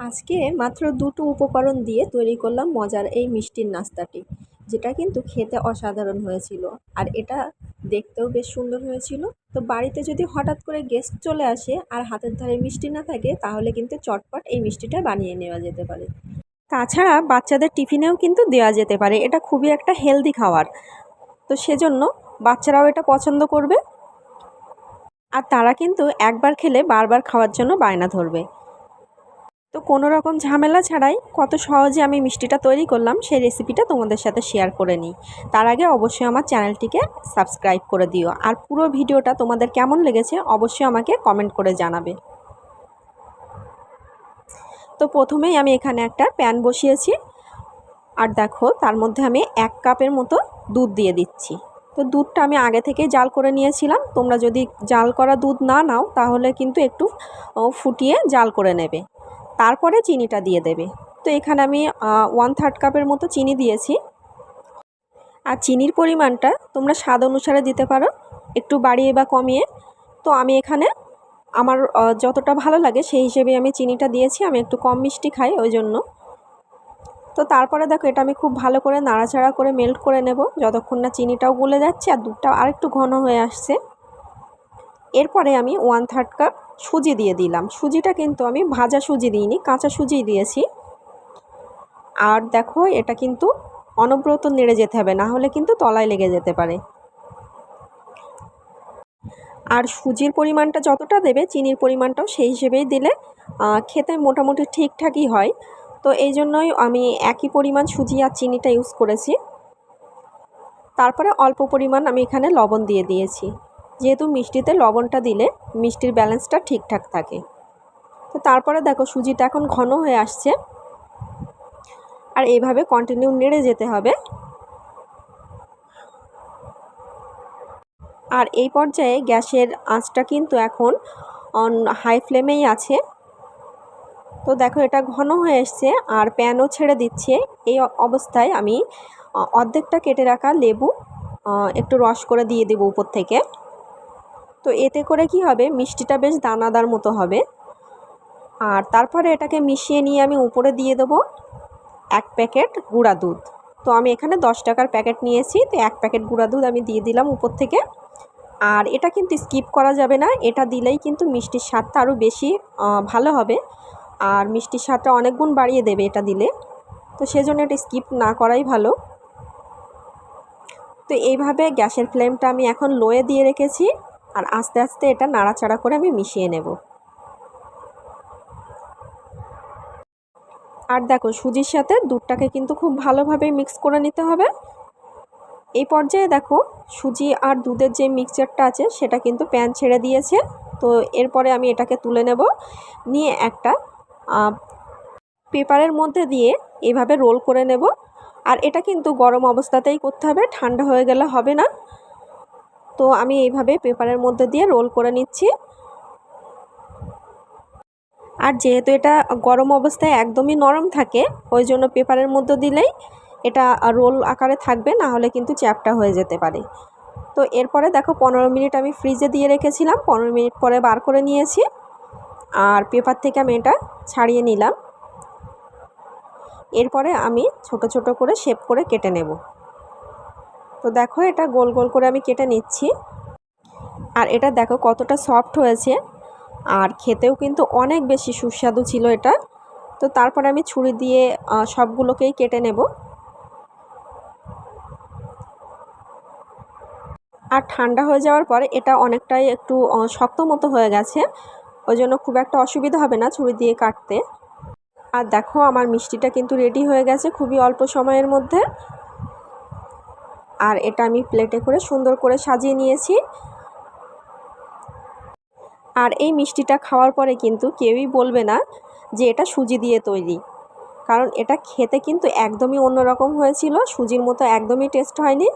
আজকে মাত্র দুটো উপকরণ দিয়ে তৈরি করলাম মজার এই মিষ্টির নাস্তাটি, যেটা কিন্তু খেতে অসাধারণ হয়েছিল। আর এটা দেখতেও বেশ সুন্দর হয়েছিল। তো বাড়িতে যদি হঠাৎ করে গেস্ট চলে আসে আর হাতের ধারে মিষ্টি না থাকে, তাহলে কিন্তু চটপট এই মিষ্টিটা বানিয়ে নেওয়া যেতে পারে। তাছাড়া বাচ্চাদের টিফিনেও কিন্তু দেওয়া যেতে পারে। এটা খুবই একটা হেলদি খাবার, তো সেজন্য বাচ্চারাও এটা পছন্দ করবে। আর তারা কিন্তু একবার খেলে বারবার খাওয়ার জন্য বায়না ধরবে। তো কোনো রকম ঝামেলা ছাড়াই কত সহজে আমি মিষ্টিটা তৈরি করলাম সেই রেসিপিটা তোমাদের সাথে শেয়ার করে নিই। তার আগে অবশ্যই আমার চ্যানেলটিকে সাবস্ক্রাইব করে দিও। আর পুরো ভিডিওটা তোমাদের কেমন লেগেছে অবশ্যই আমাকে কমেন্ট করে জানাবে। তো প্রথমেই আমি এখানে একটা প্যান বসিয়েছি। আর দেখো তার মধ্যে আমি 1 কাপের মতো দুধ দিয়ে দিচ্ছি। তো দুধটা আমি আগে থেকেই জাল করে নিয়েছিলাম। তোমরা যদি জাল করা দুধ না নাও তাহলে কিন্তু একটু ফুটিয়ে জাল করে নেবে, তারপরে চিনিটা দিয়ে দেবে। তো এখানে আমি 1/3 কাপের মতো চিনি দিয়েছি। আর চিনির পরিমাণটা তোমরা স্বাদ অনুসারে দিতে পারো, একটু বাড়িয়ে বা কমিয়ে। তো আমি এখানে আমার যতটা ভালো লাগে সেই হিসেবে আমি চিনিটা দিয়েছি। আমি একটু কম মিষ্টি খাই, ওই জন্য। তো তারপরে দেখো এটা আমি খুব ভালো করে নাড়াচাড়া করে মেল্ট করে নেব, যতক্ষণ না চিনিটাও গলে যাচ্ছে আর দুধটাও আরেকটু ঘন হয়ে আসছে। এরপরে আমি 1/3 কাপ সুজি দিয়ে দিলাম। সুজিটা কিন্তু আমি ভাজা সুজি দিইনি, কাঁচা সুজি দিয়েছি। আর দেখো এটা কিন্তু অনবরত নেড়ে যেতে হবে, না হলে কিন্তু তলায় লেগে যেতে পারে। আর সুজির পরিমাণটা যতটা দেবে চিনির পরিমাণটাও সেই হিসেবেই দিলে খেতে মোটামুটি ঠিকঠাকই হয়। তো এই জন্যই আমি একই পরিমাণ সুজি আর চিনিটা ইউজ করেছি। তারপরে অল্প পরিমাণ আমি এখানে লবণ দিয়ে দিয়েছি, যেহেতু মিষ্টিতে লবণটা দিলে মিষ্টির ব্যালেন্সটা ঠিকঠাক থাকে। তো তারপরে দেখো সুজিটা এখন ঘন হয়ে আসছে, আর এইভাবে কন্টিনিউ নেড়ে যেতে হবে। আর এই পর্যায়ে গ্যাসের আঁচটা কিন্তু এখন অন হাই ফ্লেমেই আছে। তো দেখো এটা ঘন হয়ে এসছে আর প্যানও ছেড়ে দিচ্ছে। এই অবস্থায় আমি অর্ধেকটা কেটে রাখা লেবু একটু রস করে দিয়ে দেবো উপর থেকে। তো এতে করে কি হবে, মিষ্টিটা বেশ দানাদার মতো হবে। আর তারপরে এটাকে মিশিয়ে নিয়ে আমি উপরে দিয়ে দেবো 1 প্যাকেট গুঁড়া দুধ। তো আমি এখানে 10 টাকার প্যাকেট নিয়েছি, তো 1 প্যাকেট গুঁড়া দুধ আমি দিয়ে দিলাম উপর থেকে। আর এটা কিন্তু স্কিপ করা যাবে না, এটা দিলেই কিন্তু মিষ্টির স্বাদটা আরও বেশি ভালো হবে। আর মিষ্টির স্বাদটা অনেক গুণ বাড়িয়ে দেবে এটা দিলে। তো সেজন্য এটা স্কিপ না করাই ভালো। তো এইভাবে গ্যাসের ফ্লেমটা আমি এখন লোয়ে দিয়ে রেখেছি। আর আস্তে আস্তে এটা নাড়াচাড়া করে আমি মিশিয়ে নেব। আর দেখো সুজির সাথে দুধটাকে কিন্তু খুব ভালোভাবে মিক্স করে নিতে হবে। এই পর্যায়ে দেখো সুজি আর দুধের যে মিক্সচারটা আছে সেটা কিন্তু প্যান ছেড়ে দিয়েছে। তো এরপরে আমি এটাকে তুলে নেব, নিয়ে একটা পেপারের মধ্যে দিয়ে এইভাবে রোল করে নেব। আর এটা কিন্তু গরম অবস্থাতেই করতে হবে, ঠান্ডা হয়ে গেলে হবে না। তো আমি এইভাবে পেপারের মধ্যে দিয়ে রোল করে নিচ্ছি। আর যেহেতু এটা গরম অবস্থায় একদমই নরম থাকে, ওই জন্য পেপারের মধ্যে দিলেই এটা রোল আকারে থাকবে, না হলে কিন্তু চ্যাপ্টা হয়ে যেতে পারে। তো এরপরে দেখো 15 মিনিট আমি ফ্রিজে দিয়ে রেখেছিলাম, 15 মিনিট পরে বার করে নিয়েছি। আর পেপার থেকে আমি এটা ছাড়িয়ে নিলাম। এরপরে আমি ছোট ছোট করে শেপ করে কেটে নেব। তো দেখো এটা গোল গোল করে আমি কেটে নিচ্ছি। আর এটা দেখো কতটা সফট হয়েছে, আর খেতেও কিন্তু অনেক বেশি সুস্বাদু ছিল এটা। তো তারপরে আমি ছুরি দিয়ে সবগুলোকেই কেটে নেব। আর ঠান্ডা হয়ে যাওয়ার পরে এটা অনেকটাই একটু শক্ত মতো হয়ে গেছে, ওই জন্য খুব একটা অসুবিধা হবে না ছুরি দিয়ে কাটতে। আর দেখো আমার মিষ্টিটা কিন্তু রেডি হয়ে গেছে খুবই অল্প সময়ের মধ্যে। আর এটা আমি প্লেটে করে সুন্দর করে সাজিয়ে নিয়েছি। আর এই মিষ্টিটা খাওয়ার পরে কিন্তু কেউই বলবে না যে এটা সুজি দিয়ে তৈরি, কারণ এটা খেতে কিন্তু একদমই অন্যরকম হয়েছিল, সুজির মতো একদমই টেস্ট হয়নি।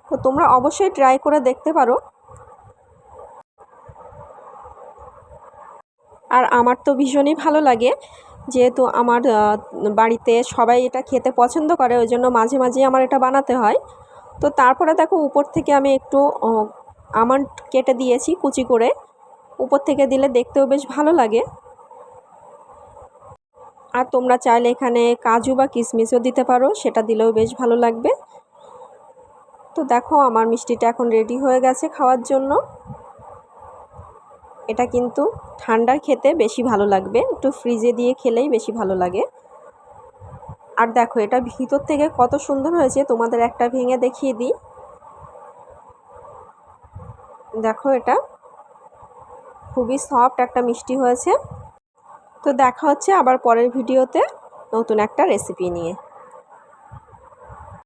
তো তোমরা অবশ্যই ট্রাই করে দেখতে পারো। আর আমার তো ভীষণই ভালো লাগে, যেহেতু আমার বাড়িতে সবাই এটা খেতে পছন্দ করে, ওই জন্য মাঝে মাঝে আমার এটা বানাতে হয়। তো তারপরে দেখো উপর থেকে আমি একটু আমন্ড কেটে দিয়েছি কুচি করে, উপর থেকে দিলে দেখতেও বেশ ভালো লাগে। আর তোমরা চাইলে এখানে কাজু বা কিশমিশও দিতে পারো, সেটা দিলেও বেশ ভালো লাগবে। তো দেখো আমার মিষ্টিটা এখন রেডি হয়ে গেছে খাওয়ার জন্য। এটা কিন্তু ঠান্ডা খেতে বেশি ভালো লাগবে, একটু ফ্রিজে দিয়ে খেলেই বেশি ভালো লাগে। আর দেখো এটা ভিতর থেকে কত সুন্দর হয়েছে, তোমাদের একটা ভেঙে দেখিয়ে দিই। দেখো এটা খুবই সফট একটা মিষ্টি হয়েছে। তো দেখা হচ্ছে আবার পরের ভিডিওতে নতুন একটা রেসিপি নিয়ে।